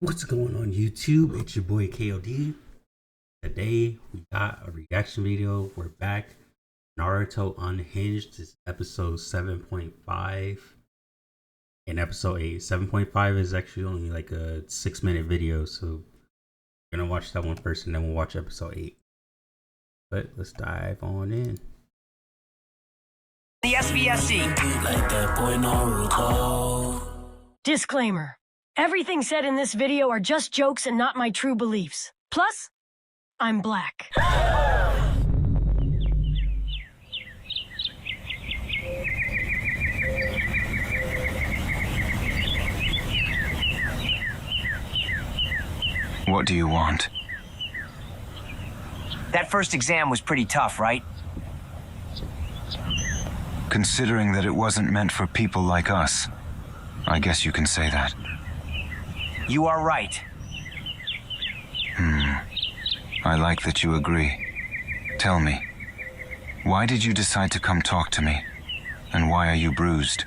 What's going on YouTube? It's your boy KOD. Today we got a reaction video. We're back. Naruto Unhinged is episode 7.5 and episode 8. 7.5 is actually only like a 6-minute video, so we're gonna watch that one first and then we'll watch episode 8. But let's dive on in. The SVSC. Like that boy Naruto. Disclaimer. Everything said in this video are just jokes and not my true beliefs. Plus, I'm black. What do you want? That first exam was pretty tough, right? Considering that it wasn't meant for people like us, I guess you can say that. You are right. I like that you agree. Tell me, why did you decide to come talk to me? And why are you bruised?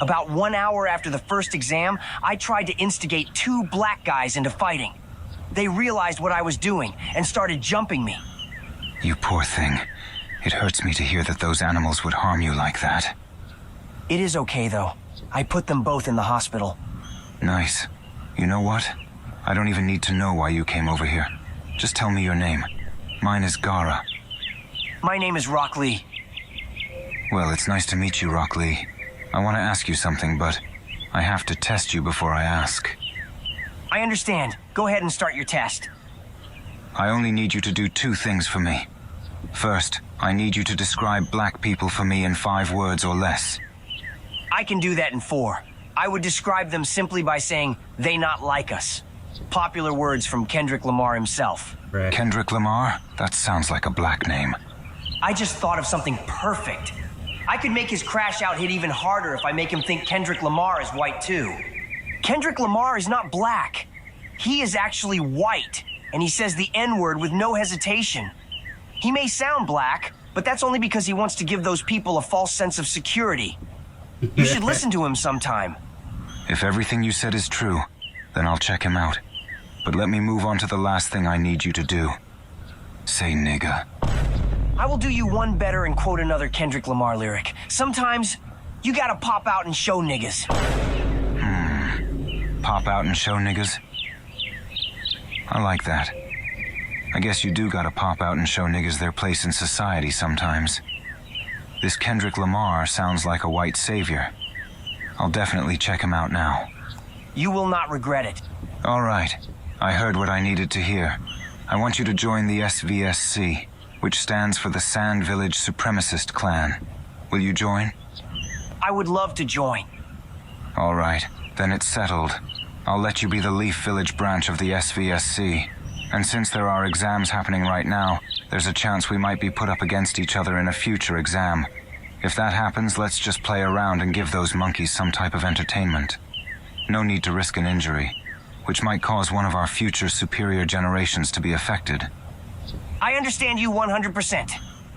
About 1 hour after the first exam, I tried to instigate 2 black guys into fighting. They realized what I was doing and started jumping me. You poor thing. It hurts me to hear that those animals would harm you like that. It is okay, though. I put them both in the hospital. Nice. You know what? I don't even need to know why you came over here. Just tell me your name. Mine is Gaara. My name is Rock Lee. Well, it's nice to meet you, Rock Lee. I want to ask you something, but I have to test you before I ask. I understand. Go ahead and start your test. I only need you to do 2 things for me. First, I need you to describe black people for me in 5 words or less. I can do that in 4. I would describe them simply by saying, they not like us. Popular words from Kendrick Lamar himself. Right. Kendrick Lamar? That sounds like a black name. I just thought of something perfect. I could make his crash out hit even harder if I make him think Kendrick Lamar is white too. Kendrick Lamar is not black. He is actually white, and he says the N-word with no hesitation. He may sound black, but that's only because he wants to give those people a false sense of security. You should listen to him sometime. If everything you said is true, then I'll check him out. But let me move on to the last thing I need you to do. Say nigga. I will do you one better and quote another Kendrick Lamar lyric. Sometimes, you gotta pop out and show niggas. Pop out and show niggas? I like that. I guess you do gotta pop out and show niggas their place in society sometimes. This Kendrick Lamar sounds like a white savior. I'll definitely check him out now. You will not regret it. All right. I heard what I needed to hear. I want you to join the SVSC, which stands for the Sand Village Supremacist Clan. Will you join? I would love to join. All right. Then it's settled. I'll let you be the Leaf Village branch of the SVSC. And since there are exams happening right now, there's a chance we might be put up against each other in a future exam. If that happens, let's just play around and give those monkeys some type of entertainment. No need to risk an injury, which might cause one of our future superior generations to be affected. I understand you 100%.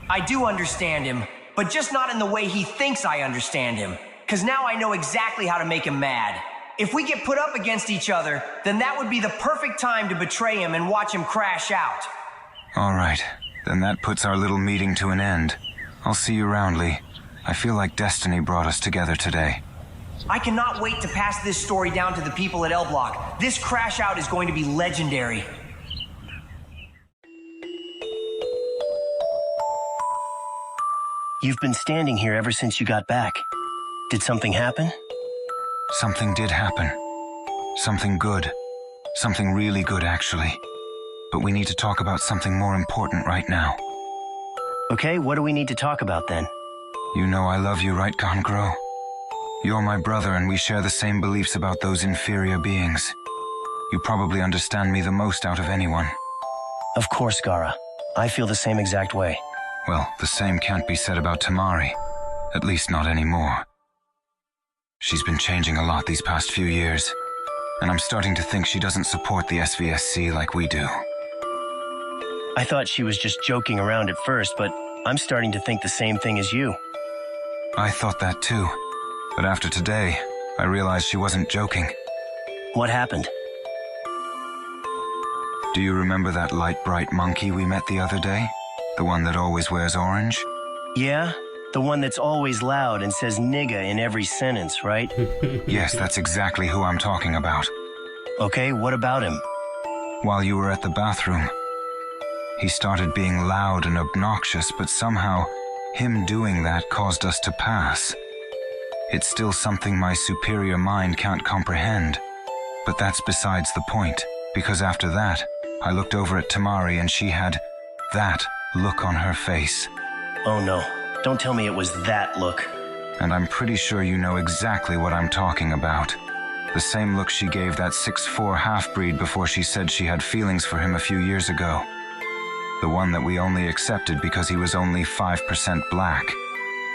I do understand him, but just not in the way he thinks I understand him. 'Cause now I know exactly how to make him mad. If we get put up against each other, then that would be the perfect time to betray him and watch him crash out. All right. Then that puts our little meeting to an end. I'll see you around, Lee. I feel like destiny brought us together today. I cannot wait to pass this story down to the people at L Block. This crash out is going to be legendary. You've been standing here ever since you got back. Did something happen? Something did happen. Something good. Something really good, actually. But we need to talk about something more important right now. Okay, what do we need to talk about then? You know I love you, right, Gongro? You're my brother and we share the same beliefs about those inferior beings. You probably understand me the most out of anyone. Of course, Gaara. I feel the same exact way. Well, the same can't be said about Tamari. At least not anymore. She's been changing a lot these past few years, and I'm starting to think she doesn't support the SVSC like we do. I thought she was just joking around at first, but I'm starting to think the same thing as you. I thought that too, but after today, I realized she wasn't joking. What happened? Do you remember that light bright monkey we met the other day? The one that always wears orange? Yeah? The one that's always loud and says nigga in every sentence, right? Yes, that's exactly who I'm talking about. Okay, what about him? While you were at the bathroom, he started being loud and obnoxious, but somehow, him doing that caused us to pass. It's still something my superior mind can't comprehend. But that's besides the point, because after that, I looked over at Tamari and she had that look on her face. Oh no, don't tell me it was that look. And I'm pretty sure you know exactly what I'm talking about. The same look she gave that 6'4" half-breed before she said she had feelings for him a few years ago. The one that we only accepted because he was only 5% black.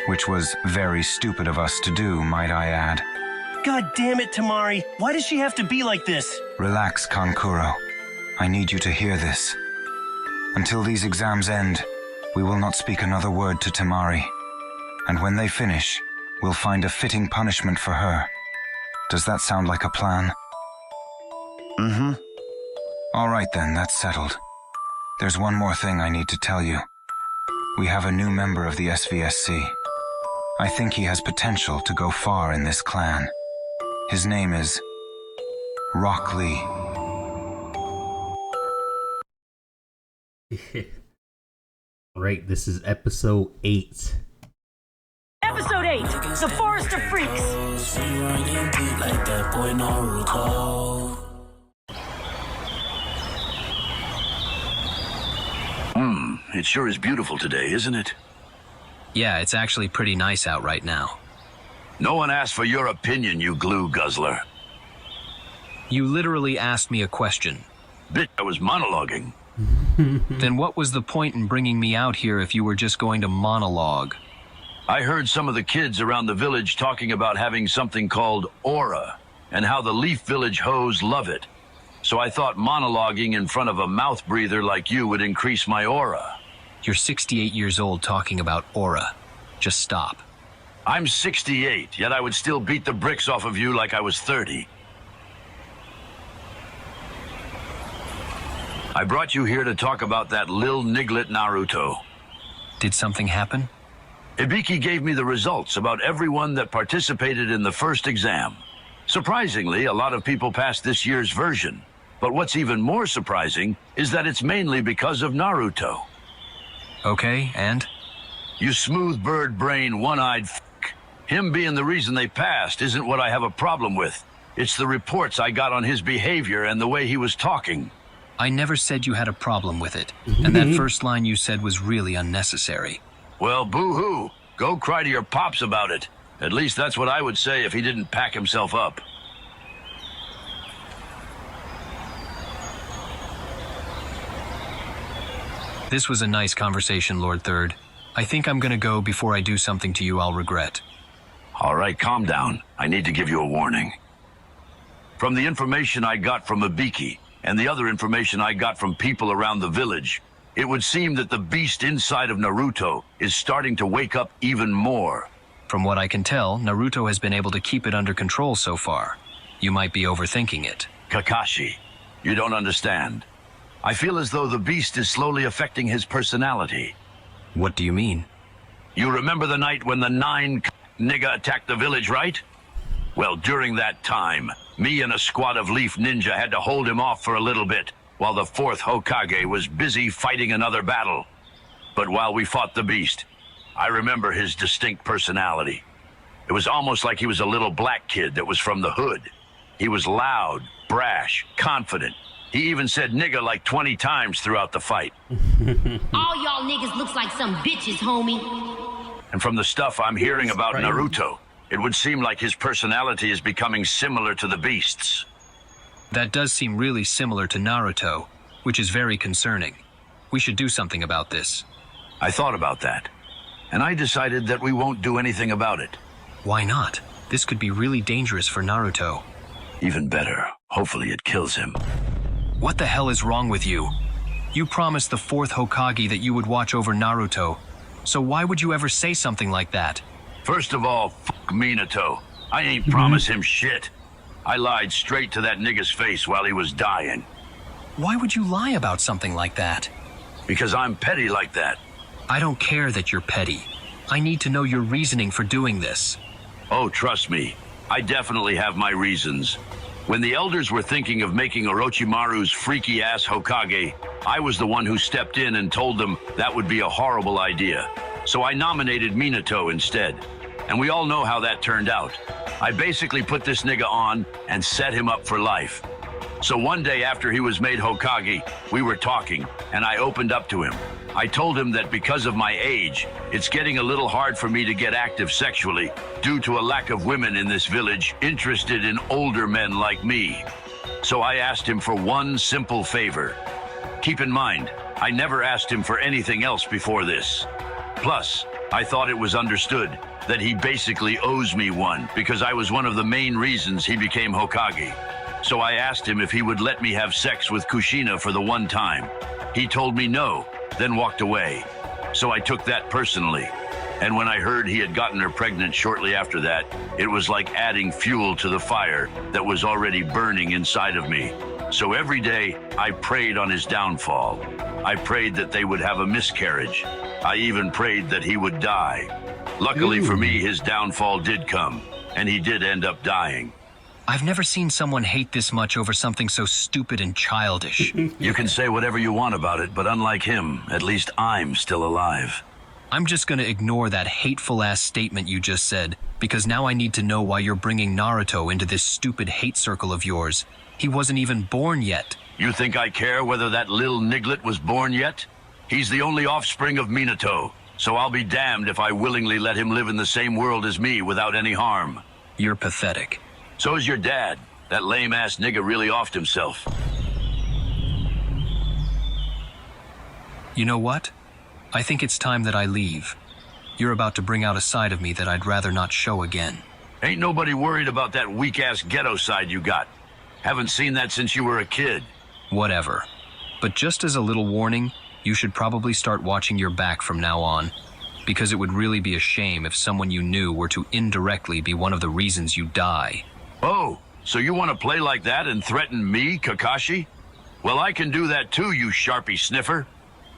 Which was very stupid of us to do, might I add. God damn it, Tamari. Why does she have to be like this? Relax, Kankuro. I need you to hear this. Until these exams end, we will not speak another word to Tamari. And when they finish, we'll find a fitting punishment for her. Does that sound like a plan? Mm-hmm. All right then, that's settled. There's one more thing I need to tell you. We have a new member of the SVSC. I think he has potential to go far in this clan. His name is Rock Lee. Right, this is episode 8. Episode 8, The Forest of Freaks. It sure is beautiful today, isn't it? Yeah, it's actually pretty nice out right now. No one asked for your opinion, you glue guzzler. You literally asked me a question. Bitch, I was monologuing. Then what was the point in bringing me out here if you were just going to monologue? I heard some of the kids around the village talking about having something called aura, and how the Leaf Village hoes love it. So I thought monologuing in front of a mouth breather like you would increase my aura. You're 68 years old talking about aura. Just stop. I'm 68, yet I would still beat the bricks off of you like I was 30. I brought you here to talk about that lil niglet Naruto. Did something happen? Ibiki gave me the results about everyone that participated in the first exam. Surprisingly, a lot of people passed this year's version. But what's even more surprising is that it's mainly because of Naruto. Okay, and? You smooth bird brain, one-eyed f***. Him being the reason they passed isn't what I have a problem with. It's the reports I got on his behavior and the way he was talking. I never said you had a problem with it. And that first line you said was really unnecessary. Well, boo-hoo. Go cry to your pops about it. At least that's what I would say if he didn't pack himself up. This was a nice conversation, Lord Third. I think I'm gonna go before I do something to you I'll regret. All right, calm down. I need to give you a warning. From the information I got from Ibiki, and the other information I got from people around the village, it would seem that the beast inside of Naruto is starting to wake up even more. From what I can tell, Naruto has been able to keep it under control so far. You might be overthinking it. Kakashi, you don't understand. I feel as though the beast is slowly affecting his personality. What do you mean? You remember the night when the 9 nigga attacked the village, right? Well, during that time, me and a squad of Leaf Ninja had to hold him off for a little bit, while the 4th Hokage was busy fighting another battle. But while we fought the beast, I remember his distinct personality. It was almost like he was a little black kid that was from the hood. He was loud, brash, confident. He even said nigga like 20 times throughout the fight. All y'all niggas looks like some bitches, homie. And from the stuff I'm hearing about Naruto, it would seem like his personality is becoming similar to the beast's. That does seem really similar to Naruto, which is very concerning. We should do something about this. I thought about that, and I decided that we won't do anything about it. Why not? This could be really dangerous for Naruto. Even better, hopefully it kills him. What the hell is wrong with you? You promised the 4th Hokage that you would watch over Naruto, so why would you ever say something like that? First of all, fuck Minato. I ain't promised him shit. I lied straight to that nigga's face while he was dying. Why would you lie about something like that? Because I'm petty like that. I don't care that you're petty. I need to know your reasoning for doing this. Oh, trust me. I definitely have my reasons. When the elders were thinking of making Orochimaru's freaky-ass Hokage, I was the one who stepped in and told them that would be a horrible idea. So I nominated Minato instead. And we all know how that turned out. I basically put this nigga on and set him up for life. So one day after he was made Hokage, we were talking, and I opened up to him. I told him that because of my age, it's getting a little hard for me to get active sexually due to a lack of women in this village interested in older men like me. So I asked him for one simple favor. Keep in mind, I never asked him for anything else before this. Plus, I thought it was understood that he basically owes me one because I was one of the main reasons he became Hokage. So I asked him if he would let me have sex with Kushina for the one time. He told me no, then walked away. So I took that personally. And when I heard he had gotten her pregnant shortly after that, it was like adding fuel to the fire that was already burning inside of me. So every day, I prayed on his downfall. I prayed that they would have a miscarriage. I even prayed that he would die. Luckily for me, his downfall did come, and he did end up dying. I've never seen someone hate this much over something so stupid and childish. You can say whatever you want about it, but unlike him, at least I'm still alive. I'm just gonna ignore that hateful-ass statement you just said, because now I need to know why you're bringing Naruto into this stupid hate circle of yours. He wasn't even born yet. You think I care whether that little niglet was born yet? He's the only offspring of Minato, so I'll be damned if I willingly let him live in the same world as me without any harm. You're pathetic. So's your dad. That lame-ass nigga really offed himself. You know what? I think it's time that I leave. You're about to bring out a side of me that I'd rather not show again. Ain't nobody worried about that weak-ass ghetto side you got. Haven't seen that since you were a kid. Whatever. But just as a little warning, you should probably start watching your back from now on, because it would really be a shame if someone you knew were to indirectly be one of the reasons you die. Oh, so you want to play like that and threaten me, Kakashi? Well, I can do that too, you sharpie sniffer.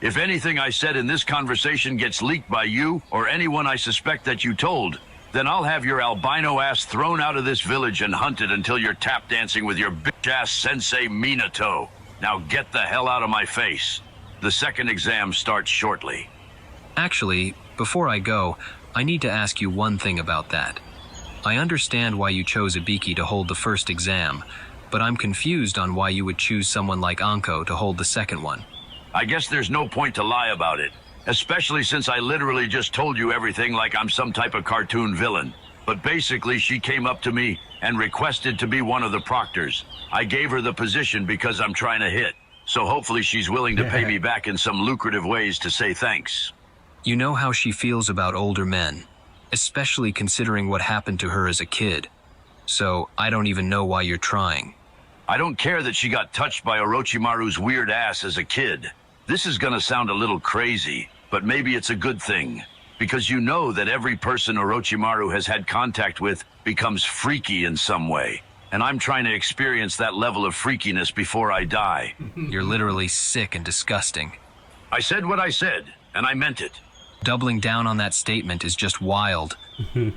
If anything I said in this conversation gets leaked by you or anyone I suspect that you told, then I'll have your albino ass thrown out of this village and hunted until you're tap dancing with your bitch-ass sensei Minato. Now get the hell out of my face. The second exam starts shortly. Actually, before I go, I need to ask you one thing about that. I understand why you chose Ibiki to hold the first exam, but I'm confused on why you would choose someone like Anko to hold the second one. I guess there's no point to lie about it, especially since I literally just told you everything like I'm some type of cartoon villain. But basically, she came up to me and requested to be one of the proctors. I gave her the position because I'm trying to hit, so hopefully she's willing to pay me back in some lucrative ways to say thanks. You know how she feels about older men, especially considering what happened to her as a kid. So I don't even know why you're trying. I don't care that she got touched by Orochimaru's weird ass as a kid. This is gonna sound a little crazy, but maybe it's a good thing. Because you know that every person Orochimaru has had contact with becomes freaky in some way. And I'm trying to experience that level of freakiness before I die. You're literally sick and disgusting. I said what I said, and I meant it. Doubling down on that statement is just wild.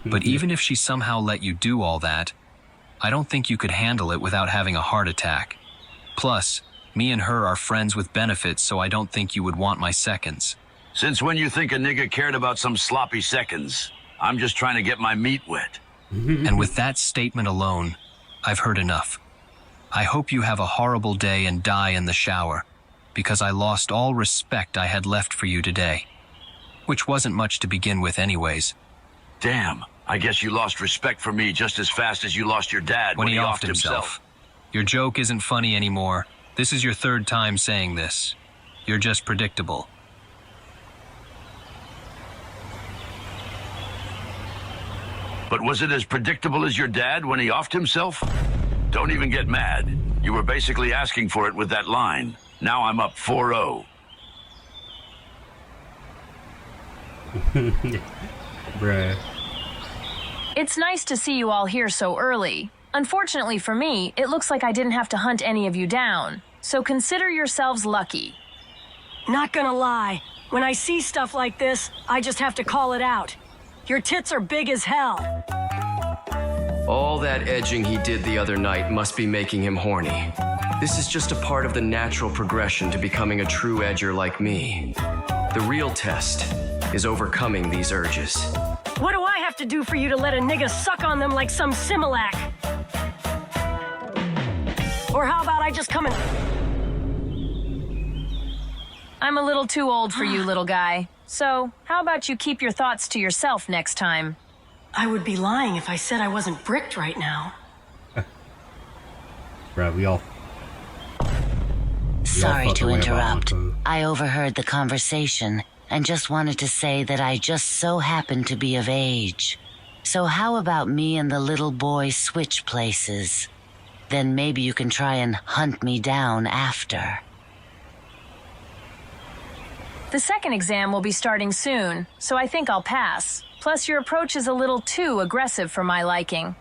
But even if she somehow let you do all that, I don't think you could handle it without having a heart attack. Plus, me and her are friends with benefits, so I don't think you would want my seconds. Since when you think a nigga cared about some sloppy seconds? I'm just trying to get my meat wet. And with that statement alone, I've heard enough. I hope you have a horrible day and die in the shower, because I lost all respect I had left for you today. Which wasn't much to begin with anyways. Damn, I guess you lost respect for me just as fast as you lost your dad when he offed himself. Your joke isn't funny anymore. This is your third time saying this. You're just predictable. But was it as predictable as your dad when he offed himself? Don't even get mad. You were basically asking for it with that line. Now I'm up 4-0. Bruh. It's nice to see you all here so early. Unfortunately for me, it looks like I didn't have to hunt any of you down. so consider yourselves lucky. Not gonna lie, when I see stuff like this, I just have to call it out. Your tits are big as hell. All that edging he did the other night must be making him horny. This is just a part of the natural progression to becoming a true edger like me. The real test is overcoming these urges. What do I have to do for you to let a nigga suck on them like some Similac? Or how about I just come and... I'm a little too old for you, little guy. So, how about you keep your thoughts to yourself next time? I would be lying if I said I wasn't bricked right now. Bruh, we all Sorry fucked to away about interrupt. Uncle. I overheard the conversation and just wanted to say that I just so happen to be of age. So how about me and the little boy switch places? Then maybe you can try and hunt me down after. The second exam will be starting soon, so I think I'll pass. Plus, your approach is a little too aggressive for my liking.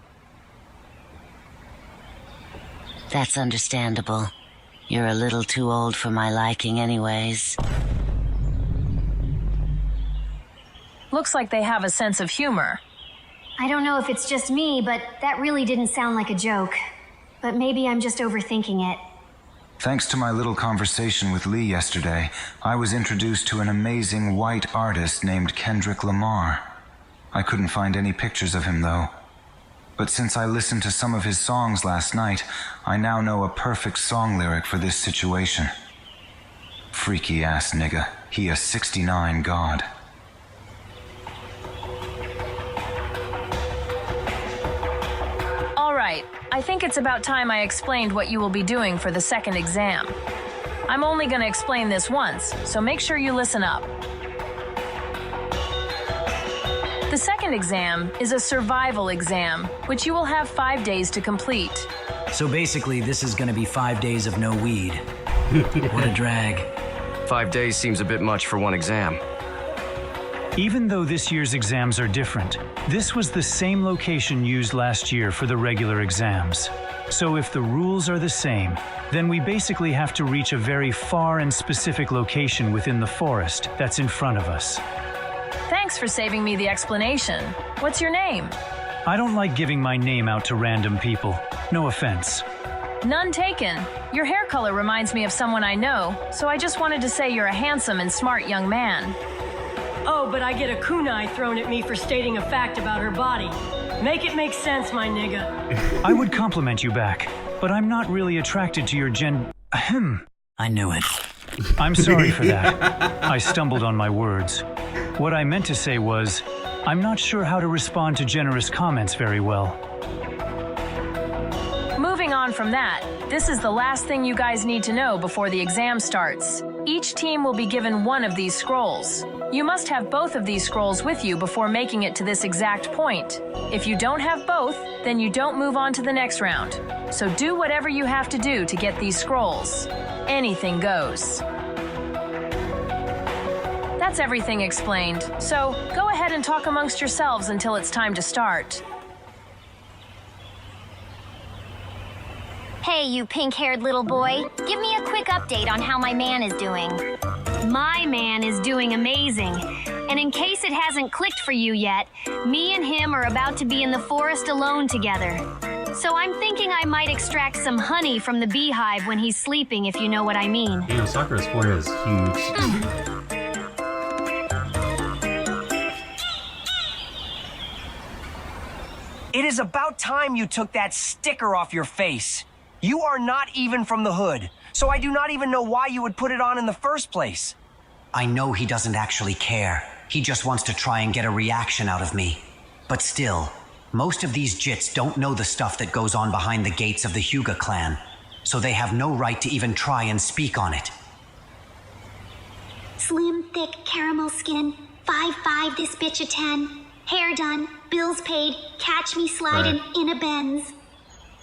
That's understandable. You're a little too old for my liking anyways. Looks like they have a sense of humor. I don't know if it's just me, but that really didn't sound like a joke. But maybe I'm just overthinking it. Thanks to my little conversation with Lee yesterday, I was introduced to an amazing white artist named Kendrick Lamar. I couldn't find any pictures of him, though. But since I listened to some of his songs last night, I now know a perfect song lyric for this situation. Freaky ass nigga, he a 69 god. All right, I think it's about time I explained what you will be doing for the second exam. I'm only going to explain this once, so make sure you listen up. The second exam is a survival exam, which you will have 5 days to complete. So basically, this is gonna be 5 days of no weed. What a drag. 5 days seems a bit much for one exam. Even though this year's exams are different, this was the same location used last year for the regular exams. So if the rules are the same, then we basically have to reach a very far and specific location within the forest that's in front of us. Thanks for saving me the explanation. What's your name? I don't like giving my name out to random people. No offense. None taken. Your hair color reminds me of someone I know, so I just wanted to say you're a handsome and smart young man. Oh, but I get a kunai thrown at me for stating a fact about her body. Make it make sense, my nigga. I would compliment you back, but I'm not really attracted to your Ahem. I knew it. I'm sorry for that. I stumbled on my words. What I meant to say was, I'm not sure how to respond to generous comments very well. Moving on from that, this is the last thing you guys need to know before the exam starts. Each team will be given one of these scrolls. You must have both of these scrolls with you before making it to this exact point. If you don't have both, then you don't move on to the next round. So do whatever you have to do to get these scrolls. Anything goes. That's everything explained. So go ahead and talk amongst yourselves until it's time to start. Hey, you pink-haired little boy. Give me a quick update on how my man is doing. My man is doing amazing. And in case it hasn't clicked for you yet, me and him are about to be in the forest alone together. So I'm thinking I might extract some honey from the beehive when he's sleeping, if you know what I mean. You know, Sakura's forehead is huge. It is about time you took that sticker off your face. You are not even from the hood, so I do not even know why you would put it on in the first place. I know he doesn't actually care. He just wants to try and get a reaction out of me. But still, most of these Jits don't know the stuff that goes on behind the gates of the Hyuga clan, so they have no right to even try and speak on it. Slim, thick, caramel skin. 5'5", this bitch a 10. Hair done, bills paid, catch me sliding in a Benz.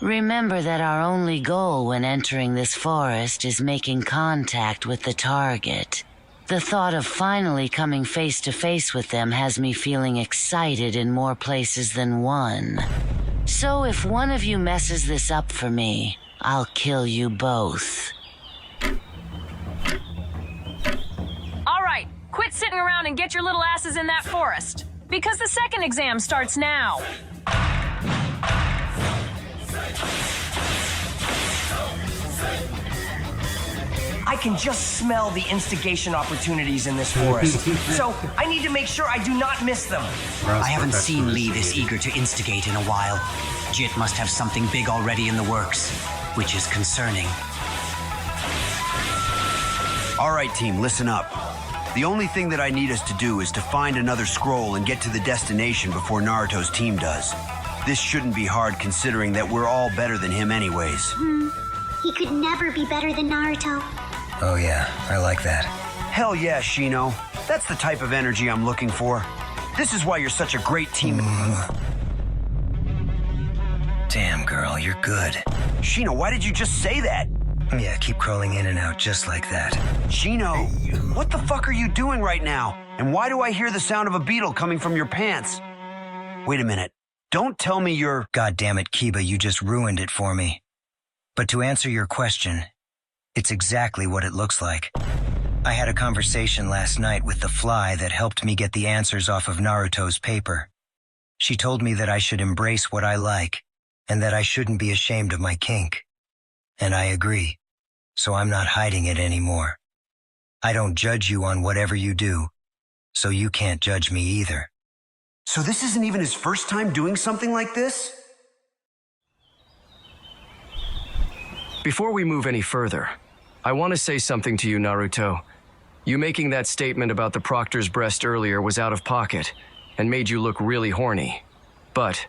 Remember that our only goal when entering this forest is making contact with the target. The thought of finally coming face to face with them has me feeling excited in more places than one. So if one of you messes this up for me, I'll kill you both. quit sitting around and get your little asses in that forest. Because the second exam starts now. I can just smell the instigation opportunities in this forest. So I need to make sure I do not miss them. I haven't seen Lee this eager to instigate in a while. Jit must have something big already in the works, which is concerning. All right, team, listen up. The only thing that I need us to do is to find another scroll and get to the destination before Naruto's team does. This shouldn't be hard considering that we're all better than him anyways. He could never be better than Naruto. Oh yeah, I like that. Hell yeah, Shino. That's the type of energy I'm looking for. This is why you're such a great team. Damn, girl, you're good. Shino, why did you just say that? Yeah, keep crawling in and out just like that. Shino, what the fuck are you doing right now? And why do I hear the sound of a beetle coming from your pants? Wait a minute. Don't tell me you're... God damn it, Kiba, you just ruined it for me. But to answer your question, it's exactly what it looks like. I had a conversation last night with the fly that helped me get the answers off of Naruto's paper. She told me that I should embrace what I like, and that I shouldn't be ashamed of my kink. And I agree, so I'm not hiding it anymore. I don't judge you on whatever you do, so you can't judge me either. So this isn't even his first time doing something like this? Before we move any further, I want to say something to you, Naruto. You making that statement about the proctor's breast earlier was out of pocket and made you look really horny. But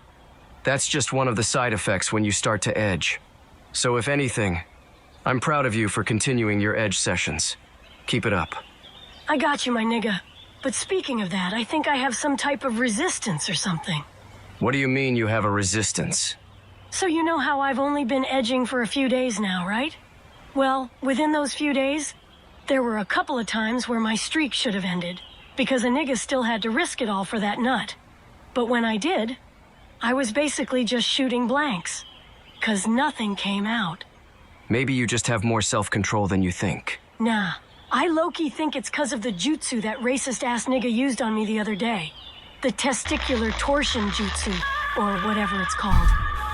that's just one of the side effects when you start to edge. So if anything, I'm proud of you for continuing your edge sessions. Keep it up. I got you, my nigga. But speaking of that, I think I have some type of resistance or something. What do you mean you have a resistance? So you know how I've only been edging for a few days now, right? Well, within those few days, there were a couple of times where my streak should have ended, because a nigga still had to risk it all for that nut. But when I did, I was basically just shooting blanks, 'cause nothing came out. Maybe you just have more self-control than you think. Nah, I low-key think it's 'cause of the jutsu that racist-ass nigga used on me the other day. The testicular torsion jutsu, or whatever it's called.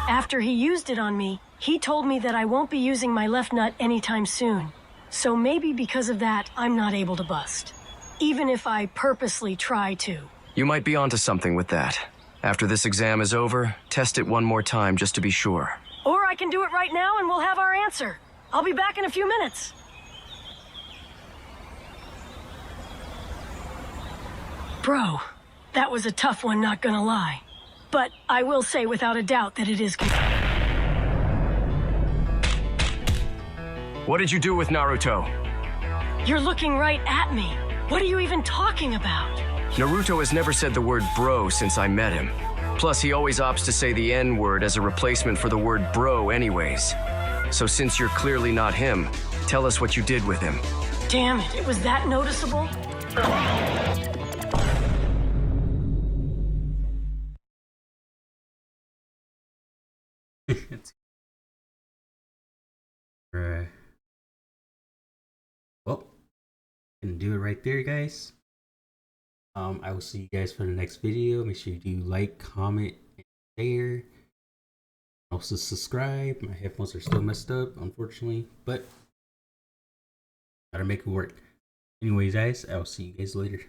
After he used it on me, he told me that I won't be using my left nut anytime soon. So maybe because of that, I'm not able to bust. Even if I purposely try to. You might be onto something with that. After this exam is over, test it one more time just to be sure. Or I can do it right now and we'll have our answer. I'll be back in a few minutes. Bro, that was a tough one, not gonna lie. But I will say without a doubt that it is good. What did you do with Naruto? You're looking right at me. What are you even talking about? Naruto has never said the word bro since I met him. Plus, he always opts to say the N-word as a replacement for the word bro anyways. So since you're clearly not him, tell us what you did with him. Damn it, it was that noticeable? Right. Well, gonna do it right there, guys. I will see you guys for the next video. Make sure you do like, comment, and share. Also subscribe. My headphones are still messed up, unfortunately, but gotta make it work. Anyways, guys, I'll see you guys later.